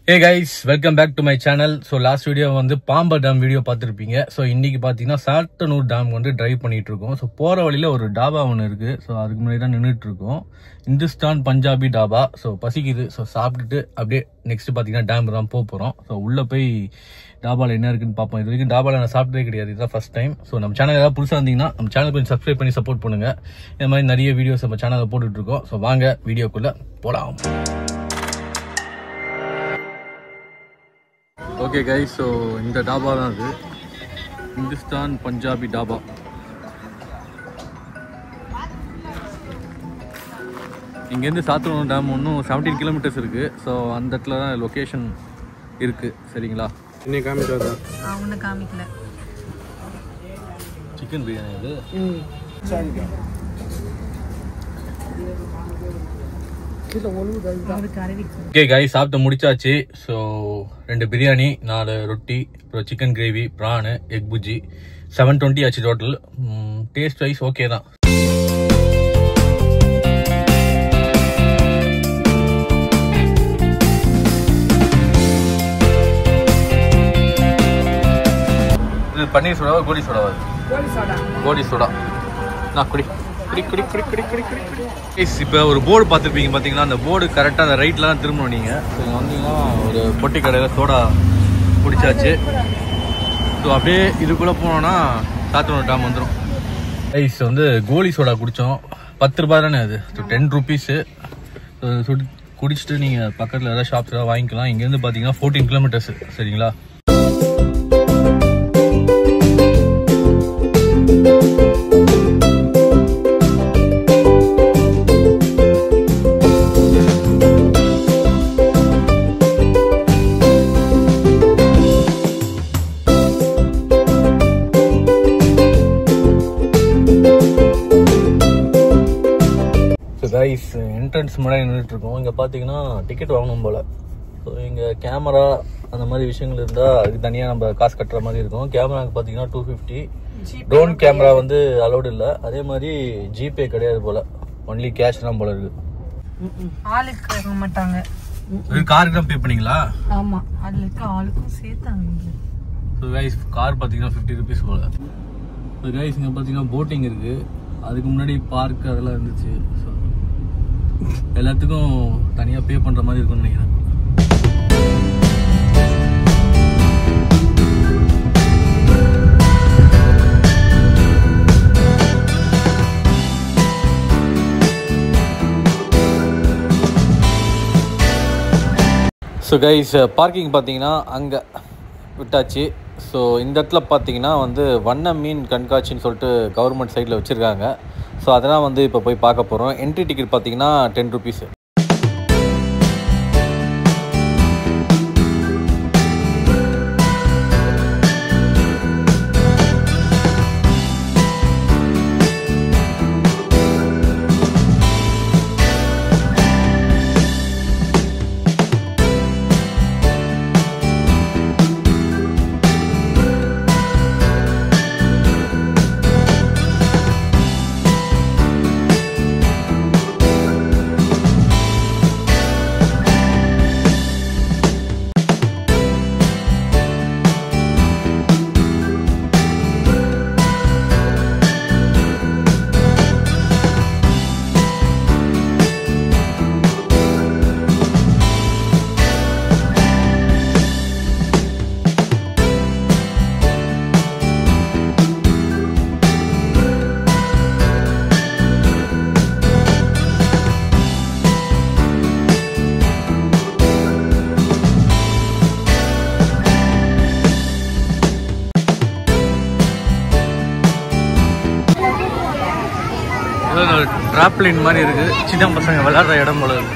Hey guys, welcome back to my channel. So last video வந்து பாம்பா dam video பார்த்துருப்பீங்க. So இன்னைக்கு பார்த்தீங்கன்னா சாத்தனூர் டேம் வந்து டிரைவ் பண்ணிட்டு இருக்கோம். ஸோ போகிற வழியில் ஒரு டாபா ஒன்று இருக்கு. ஸோ அதுக்கு முன்னாடி தான் நின்றுட்டு இருக்கோம். இந்துஸ்தான் பஞ்சாபி டாபா. ஸோ பசிக்குது. ஸோ சாப்பிட்டுட்டு அப்படியே நெக்ஸ்ட் பார்த்தீங்கன்னா டேம் தான் போகிறோம். ஸோ உள்ளே போய் டாபாவில் என்ன இருக்குன்னு பார்ப்போம். இது வரைக்கும் டாபாவில் நான் சாப்பிட்டதே கிடையாது. இதுதான் ஃபர்ஸ்ட் டைம். ஸோ நம்ம சேனல் ஏதாவது புதுசாக இருந்தீங்கன்னா நம்ம சேனல் கொஞ்சம் சப்ஸ்கிரைப் பண்ணி சப்போர்ட் பண்ணுங்க. இந்த மாதிரி நிறைய வீடியோஸ் நம்ம சேனலில் போட்டுட்டு இருக்கோம். ஸோ வாங்க வீடியோக்குள்ளே போகலாம். ஓகே கைஸ், ஸோ இந்த டாபா தான் அது, இந்துஸ்தான் பஞ்சாபி டாபா. இங்கேருந்து சாத்தனூர் டேம் இன்னும் 17 கிலோமீட்டர்ஸ் இருக்குது. ஸோ அந்த இடத்துல தான் லொக்கேஷன் இருக்குது. சரிங்களா? இன்னும் காமிக்காதா? ஒன்றும் காமிக்கல. சிக்கன் பிரியாணி இது. ஓகே கைஸ், சாப்பிட்டு முடிச்சாச்சு. ஸோ 2 பிரியாணி, 4 ரொட்டி, அப்புறம் chicken gravy, prawn, egg Buji, 720 ஆச்சு டோட்டல். டேஸ்ட் வைஸ் ஓகே தான். இது பன்னீர் சோடாவா கோடி சோடாவா? கோடி சோடா. நான் குடி குடி குடி குடி குடி குடி குடி குடி. இப்போ ஒரு போர்டு பார்த்துருப்பீங்க பார்த்தீங்கன்னா, அந்த போர்டு கரெக்டாக அந்த ரைட்டில் தான் திரும்பணும் நீங்கள். ஸோ இங்கே வந்தீங்கன்னா ஒரு பொட்டி கடையில் சோடா குடிச்சாச்சு. ஸோ அப்படியே இதுக்குள்ளே போனோன்னா சாத்தனூர் டேம் வந்துடும். ஐஸ் வந்து கோலி சோடா குடித்தோம். 10 ரூபா தானே அது. So 10 rupees. ஸோ குடிச்சிட்டு நீங்கள் பக்கத்தில் ஏதாவது ஷாப்ஸ் ஏதாவது வாங்கிக்கலாம். இங்கேருந்து பார்த்தீங்கன்னா 14 கிலோமீட்டர்ஸ். சரிங்களா? கைஸ், என்ட்ரன்ஸ் முன்னாடி நின்றுட்டு இருக்கோம். இங்கே பார்த்தீங்கன்னா டிக்கெட் வாங்கணும் போல். ஸோ இங்கே கேமரா அந்த மாதிரி விஷயங்கள் இருந்தால் அதுக்கு தனியாக நம்ம காசு கட்டுற மாதிரி இருக்கும். கேமராவுக்கு பார்த்தீங்கன்னா 250. ட்ரோன் கேமரா வந்து அலோடு இல்லை. அதே மாதிரி ஜிபே கிடையாது போல், ஒன்லி கேஷ் தான் போல இருக்கு. ஆளுக்கு வாங்க மாட்டாங்க. காருக்கு தான் பே பண்ணீங்களா? ஆமாம், அதில் இருக்க ஆளுக்கும் சேர்த்தாங்க. ஸோ கைஸ், கார் பார்த்தீங்கன்னா 50 ருபீஸ் போல். ஸோ கைஸ், இங்கே பார்த்தீங்கன்னா போட்டிங் இருக்குது. அதுக்கு முன்னாடி பார்க் அதெல்லாம் இருந்துச்சு. ஸோ எல்லாத்துக்கும் தனியாக பே பண்ணுற மாதிரி இருக்கும்னு நினைக்கிறேன். ஸோ கைஸ், பார்க்கிங் பார்த்தீங்கன்னா அங்கே விட்டாச்சு. ஸோ இந்த இடத்துல பார்த்தீங்கன்னா வந்து வண்ண மீன் கண்காட்சின்னு சொல்லிட்டு கவர்மெண்ட் சைடில் வச்சுருக்காங்க. ஸோ அதெல்லாம் வந்து இப்போ போய் பார்க்க போகிறோம். என்ட்ரி டிக்கெட் பார்த்தீங்கன்னா 10 ருபீஸு. டிராப்லின் மாதிரி இருக்குது. சின்ன பசங்க விளையாடுற இடம் போல இருக்கு.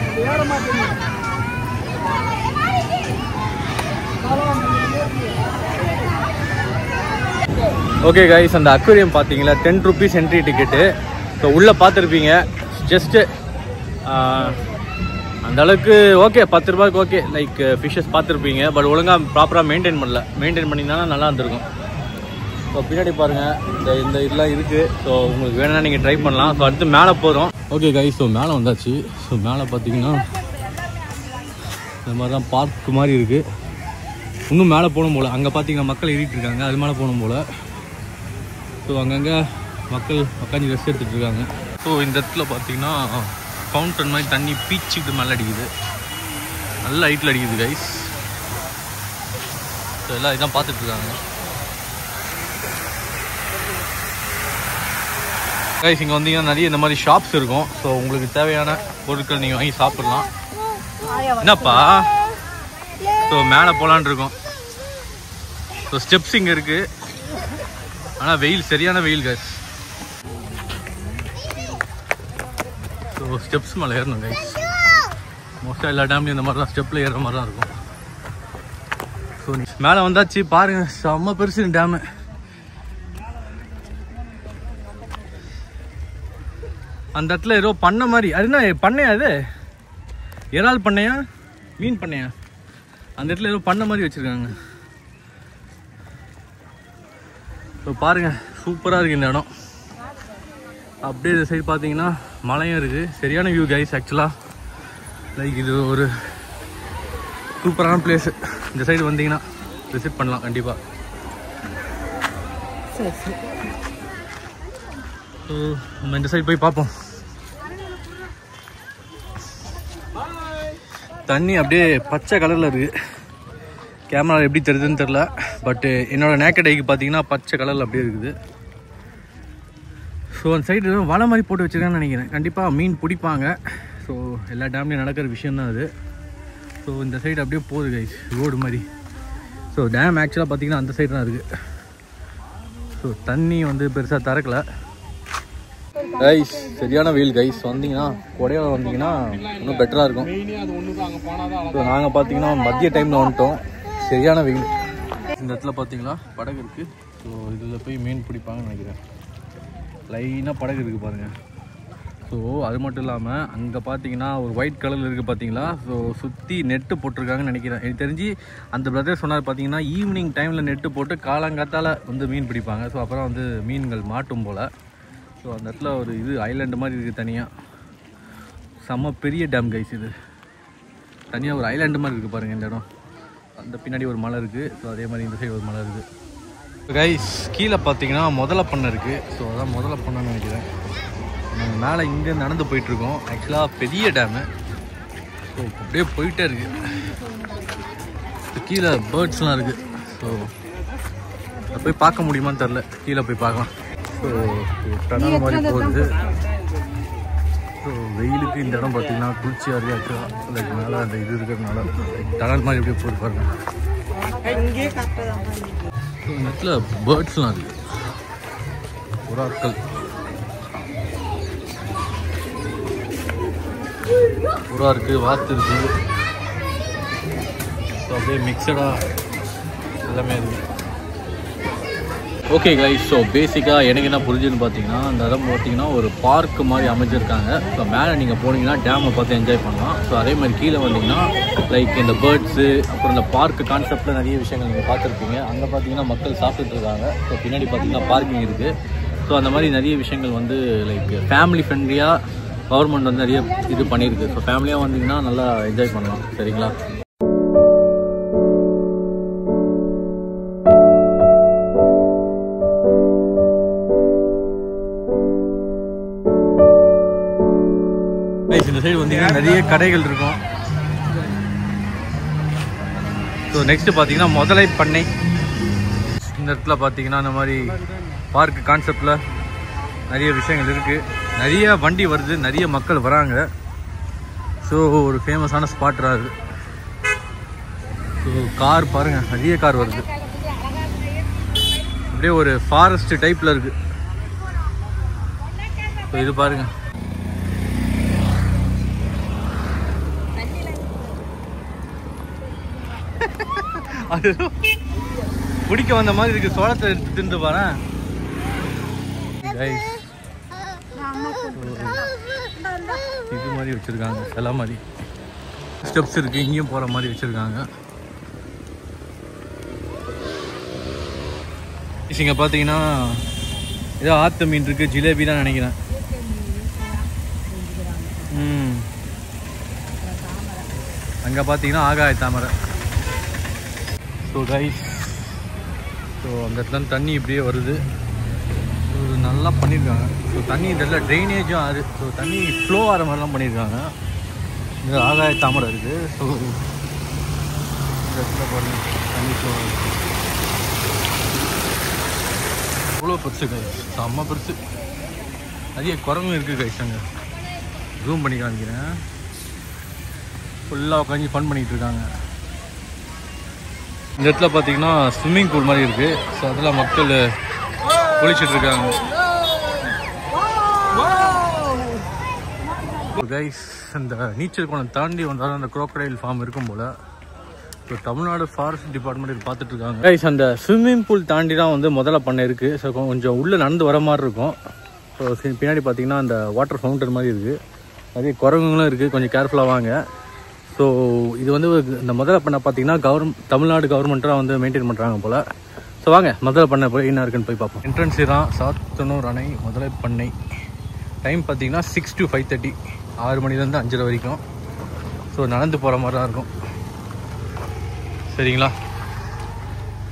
ஓகே கைஸ், அந்த அக்வேரியம் பார்த்தீங்களா, 10 ருபீஸ் என்ட்ரி டிக்கெட்டு. ஸோ உள்ளே பார்த்துருப்பீங்க. ஜஸ்ட்டு அந்த அளவுக்கு ஓகே, 10 ரூபாய்க்கு ஓகே. லைக் ஃபிஷ்ஷஸ் பார்த்துருப்பீங்க. பட் ஒழுங்காக ப்ராப்பராக மெயின்டைன் பண்ணல. மெயின்டைன் பண்ணிங்கன்னா நல்லா இருந்திருக்கும். ஸோ பின்னாடி பாருங்கள், இந்த இதெல்லாம் இருக்குது. ஸோ உங்களுக்கு வேணும்னா நீங்கள் ட்ரை பண்ணலாம். ஸோ அடுத்து மேலே போகிறோம். ஓகே கைஸ், ஸோ மேலே வந்தாச்சு. ஸோ மேலே பார்த்தீங்கன்னா இந்த மாதிரி தான் பார்க் மாதிரி இருக்குது. இன்னும் மேலே போகணும் போல். அங்கே பார்த்தீங்கன்னா மக்கள் ஏறிட்டு இருக்காங்க, அது மேலே போகணும் போல். ஸோ அங்கங்கே மக்கள் உட்காந்து ரெஸ்ட் எடுத்துகிட்டு இருக்காங்க. ஸோ இந்த இடத்துல பார்த்தீங்கன்னா ஃபவுண்டன் மாதிரி தண்ணி பீச்சிட்டு மேலே அடிக்குது, நல்ல ஹைட்டில் அடிக்குது கைஸ். ஸோ எல்லாம் இதான் பார்த்துட்ருக்காங்க கைஸ். இங்கே வந்தீங்கன்னா நிறைய இந்த மாதிரி ஷாப்ஸ் இருக்கும். ஸோ உங்களுக்கு தேவையான பொருட்கள் நீங்கள் வாங்கி சாப்பிட்லாம். என்னப்பா? ஸோ மேலே போகலான் இருக்கோம். ஸோ ஸ்டெப்ஸ் இங்கே இருக்குது, ஆனால் வெயில் சரியான வெயில் கைஸ். ஸோ ஸ்டெப்ஸ் மேலே ஏறணும் கைஸ். மோஸ்ட்டாக எல்லா டேம்லையும் இந்த மாதிரி தான் ஸ்டெப்பில் ஏறுற மாதிரி தான் இருக்கும். ஸோ மேலே வந்தாச்சு பாருங்கள், செம்ம பெருசு டேமு. அந்த இடத்துல ஏதோ பண்ணை மாதிரி, அது என்ன பண்ணையா? அது இறால் பண்ணையா மீன் பண்ணையா? அந்த இடத்துல ஏதோ பண்ணை மாதிரி வச்சுருக்காங்க. ஸோ பாருங்கள், சூப்பராக இருக்குது இந்த இடம். அப்படியே இந்த சைடு பார்த்தீங்கன்னா மலையும் இருக்குது. சரியான வியூ கைஸ். ஆக்சுவலாக லைக் இது ஒரு சூப்பரான பிளேஸு. இந்த சைடு வந்தீங்கன்னா விசிட் பண்ணலாம் கண்டிப்பாக. ஸோ நம்ம இந்த சைடு போய் பார்ப்போம். தண்ணி அப்படியே பச்சை கலரில் இருக்குது. கேமரா எப்படி தெரியுதுன்னு தெரில, பட்டு என்னோடய நேக்கட் ஐக்கு பார்த்தீங்கன்னா பச்சை கலரில் அப்படியே இருக்குது. ஸோ அந்த சைடு வலை மாதிரி போட்டு வச்சுருக்கான்னு நினைக்கிறேன். கண்டிப்பாக மீன் பிடிப்பாங்க. ஸோ எல்லா டேம்லேயும் நடக்கிற விஷயந்தான் அது. ஸோ இந்த சைடு அப்படியே போகுது கைஸ், ரோடு மாதிரி. ஸோ டேம் ஆக்சுவலாக பார்த்தீங்கன்னா அந்த சைடு தான் இருக்குது. ஸோ தண்ணி வந்து பெருசாக திறக்கலை கைஸ். சரியான வெயில் கைஸ். வந்தீங்கன்னா கொடையால் வந்தீங்கன்னா இன்னும் பெட்டராக இருக்கும். ஸோ நாங்கள் பார்த்தீங்கன்னா மதிய டைமில் வந்துட்டோம். சரியான வெயில். இந்த இடத்துல பார்த்தீங்களா படகு இருக்குது. ஸோ இதில் போய் மீன் பிடிப்பாங்கன்னு நினைக்கிறேன். லைனாக படகு இருக்குது பாருங்கள். ஸோ அது மட்டும் இல்லாமல் அங்கே பார்த்தீங்கன்னா ஒரு ஒயிட் கலரில் இருக்குது பார்த்தீங்களா. ஸோ சுற்றி நெட்டு போட்டிருக்காங்கன்னு நினைக்கிறேன். எனக்கு தெரிஞ்சு அந்த பிரதர் சொன்னார் பார்த்தீங்கன்னா ஈவினிங் டைமில் நெட்டு போட்டு காலங்காத்தால் வந்து மீன் பிடிப்பாங்க. ஸோ அப்புறம் வந்து மீன்கள் மாட்டும் போல். ஸோ அந்த இடத்துல ஒரு இது ஐலாண்டு மாதிரி இருக்குது தனியாக. செம்ம பெரிய டேம் கைஸ். இது தனியாக ஒரு ஐலாண்டு மாதிரி இருக்குது பாருங்கள் இந்த இடம். அந்த பின்னாடி ஒரு மலை இருக்குது. ஸோ அதே மாதிரி இந்த சைடு ஒரு மலை இருக்குது கைஸ். கீழே பார்த்தீங்கன்னா முதல பண்ணை இருக்குது. ஸோ அதான் முதல பண்ணைன்னு நினைக்கிறேன். நாங்கள் மேலே இங்கே நடந்து போயிட்டுருக்கோம். ஆக்சுவலாக பெரிய டேமு. ஸோ அப்படியே போயிட்டே இருக்குது. கீழே பேர்ட்ஸ்லாம் இருக்குது. ஸோ அதை போய் பார்க்க முடியுமான்னு தெரில, கீழே போய் பார்க்கலாம். ஸோ டனல் மாதிரி போகுது. ஸோ வெயிலுக்கு இந்த இடம் பார்த்தீங்கன்னா குளிர்ச்சியாக இருக்குது. ஆக்சுவலாக லைக் மேலே அந்த இது இருக்கிறதுனால டனல் மாதிரி எப்படியே போட்டு பாருங்க. ஸோ இந்த இடத்துல பேர்ட்ஸ்லாம் இருக்குது. புறாக்கள், புறா இருக்குது, வாத்து இருக்குது. ஸோ அப்படியே மிக்சடாக எல்லாமே இருக்குது. Okay guys. ஸோ பேசிக்காக எனக்கு என்ன புரிஞ்சுன்னு பார்த்தீங்கன்னா அந்த இடம் பார்த்தீங்கன்னா ஒரு பார்க் மாதிரி அமைச்சிருக்காங்க. ஸோ மேலே நீங்கள் போனீங்கன்னா டேமை பார்த்து என்ஜாய் பண்ணலாம். ஸோ அதே மாதிரி கீழே வந்தீங்கன்னா லைக் இந்த பேர்ட்ஸு அப்புறம் இந்த பார்க் கான்செப்டில் நிறைய விஷயங்கள் நீங்கள் பார்த்துருப்பீங்க. அங்கே பார்த்தீங்கன்னா மக்கள் சாப்பிட்டுட்டு இருக்காங்க. ஸோ பின்னாடி பார்த்தீங்கன்னா பார்க்கிங் இருக்குது. ஸோ அந்த மாதிரி நிறைய விஷயங்கள் வந்து லைக் ஃபேமிலி ஃப்ரெண்ட்லியாக கவர்மெண்ட் வந்து நிறைய இது பண்ணியிருக்கு. ஸோ ஃபேமிலியாக வந்தீங்கன்னா நல்லா என்ஜாய் பண்ணலாம். சரிங்களா? இந்த சைடு வந்தீங்கன்னா நிறைய கடைகள் இருக்கும். ஸோ நெக்ஸ்ட் பார்த்தீங்கன்னா முதலை பண்ணை. இந்த இடத்துல பார்த்தீங்கன்னா இந்த மாதிரி பார்க் கான்செப்டில் நிறைய விஷயங்கள் இருக்குது. நிறைய வண்டி வருது, நிறைய மக்கள் வராங்க. ஸோ ஒரு ஃபேமஸான ஸ்பாட்டாக இருக்குது. ஸோ கார் பாருங்கள், நிறைய கார் வருது. அப்படியே ஒரு ஃபாரஸ்ட் டைப்பில் இருக்குது. ஸோ இது பாருங்கள், அது பிடிக்க வந்த மாதிரி இருக்கு. சோளத்தை எடுத்து தின்னு பாரு. இது மாதிரி வச்சிருக்காங்க, சில மாதிரி ஸ்டெப்ஸ் இருக்கு, இங்கேயும் போற மாதிரி வச்சிருக்காங்க. இங்க பாத்தீங்கன்னா ஏதோ ஆத்து மீன் இருக்கு, ஜிலேபி தான் நினைக்கிறேன். அங்கே பார்த்தீங்கன்னா ஆகாய தாமரை. ஸோ கைஸ், ஸோ அந்த இடத்துல தண்ணி இப்படியே வருது. ஸோ நல்லா பண்ணியிருக்காங்க. ஸோ தண்ணி இதெல்லாம் ட்ரைனேஜும் ஆறு. ஸோ தண்ணி ஃப்ளோ ஆகிற மாதிரிலாம் பண்ணியிருக்காங்க. இந்த ஆகாய தாமரை இருக்குது. ஸோ இந்த இடத்துல பாருங்க தண்ணி ஃப்ளோ ஆகுது. இவ்வளோ பெருசு கைஸ், செம்ம பெருசு. நிறைய குரங்கும் இருக்குது கைஸ். அங்கே ஜூம் பண்ணி காமிக்கிறேன். ஃபுல்லாக உட்காந்து ஃபன் பண்ணிகிட்டு இருக்காங்க. இந்த இடத்துல பார்த்தீங்கன்னா ஸ்விம்மிங் பூல் மாதிரி இருக்குது. ஸோ அதில் மக்கள் குளிச்சுட்டு இருக்காங்க. கைஸ், இந்த நீச்சல் குளம் தாண்டி வந்தாலும் அந்த குரோக்கடைல் ஃபார்ம் இருக்கும் போல். ஸோ தமிழ்நாடு ஃபாரஸ்ட் டிபார்ட்மெண்ட் இது பார்த்துட்டு இருக்காங்க. கைஸ், அந்த ஸ்விம்மிங் பூல் தாண்டி தான் வந்து முதல்ல பண்ண இருக்குது. ஸோ கொஞ்சம் உள்ளே நடந்து வர மாதிரி இருக்கும். ஸோ பின்னாடி பார்த்தீங்கன்னா அந்த வாட்டர் ஃபவுண்டன் மாதிரி இருக்குது. நிறைய குரங்குகளும் இருக்குது. கொஞ்சம் கேர்ஃபுல்லாக வாங்க. ஸோ இது வந்து இந்த முதல்ல பண்ண பார்த்தீங்கன்னா தமிழ்நாடு கவர்மெண்ட்டாக வந்து மெயின்டைன் பண்ணுறாங்க போல். ஸோ வாங்க முதல்ல பண்ண போய் என்ன இருக்குன்னு போய் பார்ப்போம். என்ட்ரன்ஸ் தான் சாத்தனூர் அணை முதலை பண்ணை. டைம் பார்த்தீங்கன்னா 6 to 5:30, 6 மணிலேருந்து 5:30 வரைக்கும். ஸோ நடந்து போகிற மாதிரி தான் இருக்கும். சரிங்களா?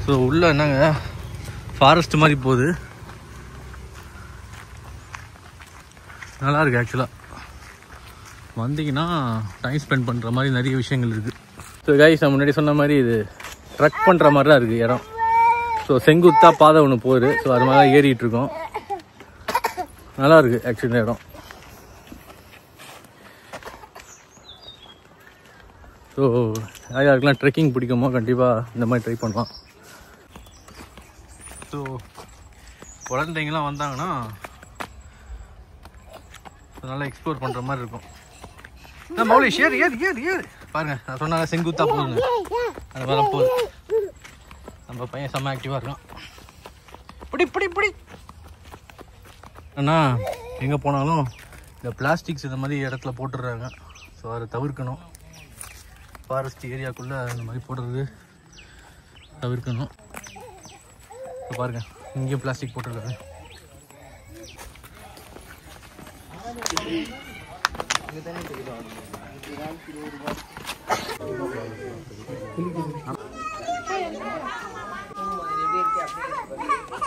ஸோ உள்ளே என்னங்க ஃபாரஸ்ட் மாதிரி போகுது. நல்லா இருக்குது ஆக்சுவலாக. வந்தீங்கன்னா டைம் ஸ்பெண்ட் பண்ணுற மாதிரி நிறைய விஷயங்கள் இருக்குது. ஸோ கைஸ், நான் முன்னாடி சொன்ன மாதிரி இது ட்ரக் பண்ணுற மாதிரி தான் இருக்குது இடம். ஸோ செங்குத்தா பாதை ஒன்று போகுது. ஸோ அது மாதிரி தான் ஏறிட்டு இருக்கோம். நல்லா இருக்குது ஆக்சுவலி இந்த இடம். ஸோ யாருக்கெல்லாம் ட்ரெக்கிங் பிடிக்குமோ கண்டிப்பாக இந்த மாதிரி ட்ரை பண்ணலாம். ஸோ குழந்தைங்களாம் வந்தாங்கன்னா நல்லா எக்ஸ்ப்ளோர் பண்ணுற மாதிரி இருக்கும். மௌலிஷ் ஏறு ஏறு ஏறு ஏறு பாருங்க, நான் சொன்னால செங்குத்தா போகுதுங்க. அந்த மாதிரிலாம் போகுது. நம்ம பையன் செம்ம ஆக்டிவாக இருக்கான். பிடி பிடி பிடி. அண்ணா எங்கே போனாலும் இந்த பிளாஸ்டிக்ஸ் இந்த மாதிரி இடத்துல போட்டுடுறாங்க. ஸோ அதை தவிர்க்கணும். ஃபாரஸ்ட் ஏரியாக்குள்ளே இந்த மாதிரி போடுறது தவிர்க்கணும். இப்போ பாருங்கள், இங்கேயும் பிளாஸ்டிக் போட்டிருக்காங்க.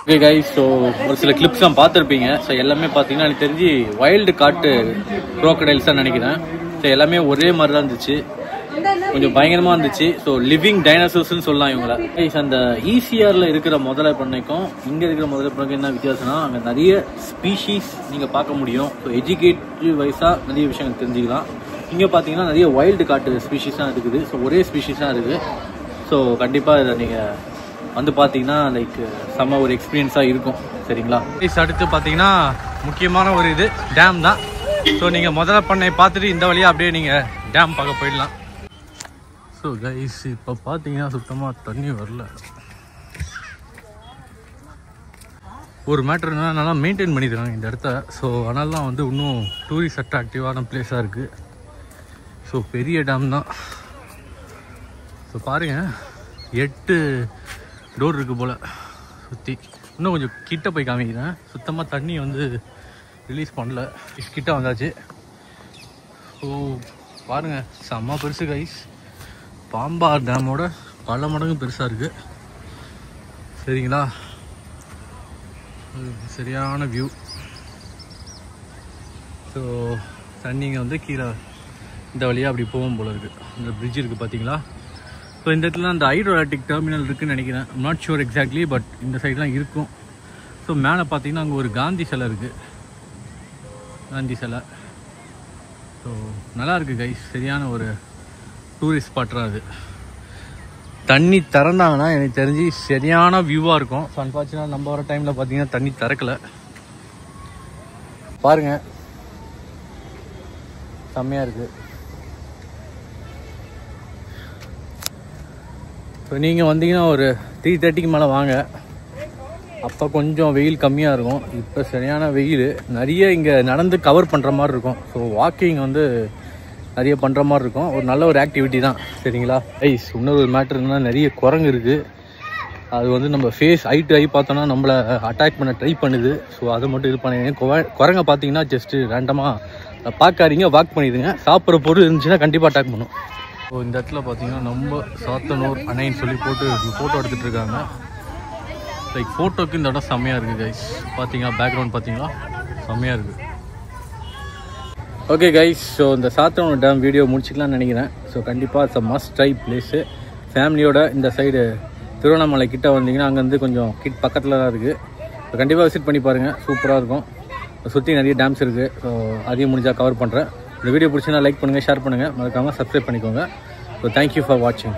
ஓகே கைஸ், ஸோ ஒரு சில கிளிப்ஸ்லாம் பார்த்துருப்பீங்க. ஸோ எல்லாமே பார்த்தீங்கன்னா எனக்கு தெரிஞ்சு வைல்டு காட்டு குரோக்கடைல்ஸ் தான் நினைக்கிறேன். ஸோ எல்லாமே ஒரே மாதிரி தான் இருந்துச்சு. கொஞ்சம் பயங்கரமாக இருந்துச்சு. ஸோ லிவிங் டைனோசர்ஸ்ன்னு சொல்லலாம் இவங்கள. கைஸ், அந்த ECRல இருக்கிற முதலை பண்ணைக்கும் இங்கே இருக்கிற முதலை பண்ணைக்கும் என்ன வித்தியாசம்னா, அங்கே நிறைய ஸ்பீஷீஸ் நீங்கள் பார்க்க முடியும். ஸோ எஜுகேட்டிவ் வைஸாக நிறைய விஷயங்கள் தெரிஞ்சுக்கலாம். இங்கே பார்த்தீங்கன்னா நிறைய வைல்டு காட்டு ஸ்பீஷீஸாக இருக்குது. ஸோ ஒரே ஸ்பீஷீஸாக இருக்குது. ஸோ கண்டிப்பாக இதை நீங்கள் வந்து பார்த்தீங்கன்னா லைக் செம்ம ஒரு எக்ஸ்பீரியன்ஸாக இருக்கும். சரிங்களா? அடுத்து பார்த்தீங்கன்னா முக்கியமான ஒரு இது டேம் தான். ஸோ நீங்கள் முதல்ல பண்ணை பார்த்துட்டு இந்த வழியாக அப்படியே நீங்கள் டேம் பார்க்க போயிடலாம். ஸோ கைஸ், இப்போ பார்த்தீங்கன்னா சுத்தமாக தண்ணி வரல. ஒரு மேட்ரு என்னன்னா, நல்லா மெயின்டைன் பண்ணிடுறாங்க இந்த இடத்த. ஸோ அதனால தான் வந்து இன்னும் டூரிஸ்ட் அட்ராக்டிவான பிளேஸாக இருக்குது. ஸோ பெரிய டேம் தான். ஸோ பாருங்கள், 8 டோர் இருக்குது போல் சுற்றி. இன்னும் கொஞ்சம் கிட்ட போய் காமிக்கிறேன். சுத்தமாக தண்ணி வந்து ரிலீஸ் பண்ணல. கிட்ட வந்தாச்சு. ஸோ பாருங்கள், செம்ம பெருசு கைஸ். பாம்பார் டேமோட பல மடங்கு பெருசாக இருக்குது. சரிங்களா? சரியான வியூ. ஸோ தண்ணிங்க வந்து கீழே இந்த வழியாக அப்படி போகும் போல் இருக்குது. இந்த பிரிட்ஜ் இருக்குது பார்த்தீங்களா? ஸோ இந்த இடத்துல அந்த ஹைட்ரோஎலக்ட்ரிக் டெர்மினல் இருக்குதுன்னு நினைக்கிறேன். I'm not sure exactly, but இந்த சைட்லாம் இருக்கும். ஸோ மேலே பார்த்தீங்கன்னா அங்கே ஒரு காந்தி சிலை இருக்குது. காந்தி சிலை. ஸோ நல்லா இருக்குது கைஸ். சரியான ஒரு டூரிஸ்ட் ஸ்பாட்டாக அது. தண்ணி திறந்தாங்கன்னா எனக்கு தெரிஞ்சு சரியான வியூவாக இருக்கும். ஸோ அன்ஃபார்ச்சுனேட் நம்ம வர டைமில் பார்த்தீங்கன்னா தண்ணி திறக்கலை. பாருங்கள், செம்மையாக இருக்குது. ஸோ நீங்கள் வந்தீங்கன்னா ஒரு 3:30க்கு மேலே வாங்க. அப்போ கொஞ்சம் வெயில் கம்மியாக இருக்கும். இப்போ சரியான வெயில். நிறைய இங்கே நடந்து கவர் பண்ணுற மாதிரி இருக்கும். ஸோ வாக்கிங் வந்து நிறைய பண்ணுற மாதிரி இருக்கும். ஒரு நல்ல ஒரு ஆக்டிவிட்டி தான். சரிங்களா? ஐஸ், இன்னொரு மேட்ரு இருந்தால் நிறைய குரங்கு இருக்குது. அது வந்து நம்ம ஃபேஸ் ஐ டு ஐ பார்த்தோன்னா நம்மளை அட்டாக் பண்ண ட்ரை பண்ணுது. ஸோ அதை மட்டும் இது பண்ணிடுங்க. குரங்கை பார்த்தீங்கன்னா ஜஸ்ட்டு ரேண்டமாக பார்க்காதீங்க, வாக் பண்ணிடுங்க. சாப்பிட்ற பொருள் இருந்துச்சுன்னா கண்டிப்பாக அட்டாக் பண்ணும். ஸோ இந்த இடத்துல பார்த்தீங்கன்னா நம்ம சாத்தனூர் அணைன்னு சொல்லி போட்டு ஃபோட்டோ எடுத்துகிட்டு இருக்காங்க. லைக் ஃபோட்டோக்கு இந்த இடம் செம்மையாக இருக்குது கைஸ். பார்த்தீங்களா பேக்ரவுண்ட் பார்த்தீங்களா செம்மையாக இருக்குது. ஓகே கைஸ், ஸோ இந்த சாத்தனூர் டேம் வீடியோ முடிச்சிக்கலாம்னு நினைக்கிறேன். ஸோ கண்டிப்பாக it's a must try place. ஃபேமிலியோட இந்த சைடு திருவண்ணாமலை கிட்ட வந்தீங்கன்னா அங்கேருந்து கொஞ்சம் பக்கத்தில் தான் இருக்குது. ஸோ கண்டிப்பாக விசிட் பண்ணி பாருங்கள், சூப்பராக இருக்கும். சுற்றி நிறைய டேம்ஸ் இருக்குது. ஸோ அதையும் முடிஞ்சால் கவர் பண்ணுறேன். இந்த வீடியோ பிடிச்சிங்கன்னா லைக் பண்ணுங்கள், ஷேர் பண்ணுங்கள், மறக்காமல் சப்ஸ்கிரைப் பண்ணிக்கோங்க. ஸோ தேங்க்யூ ஃபார் வாட்சிங்.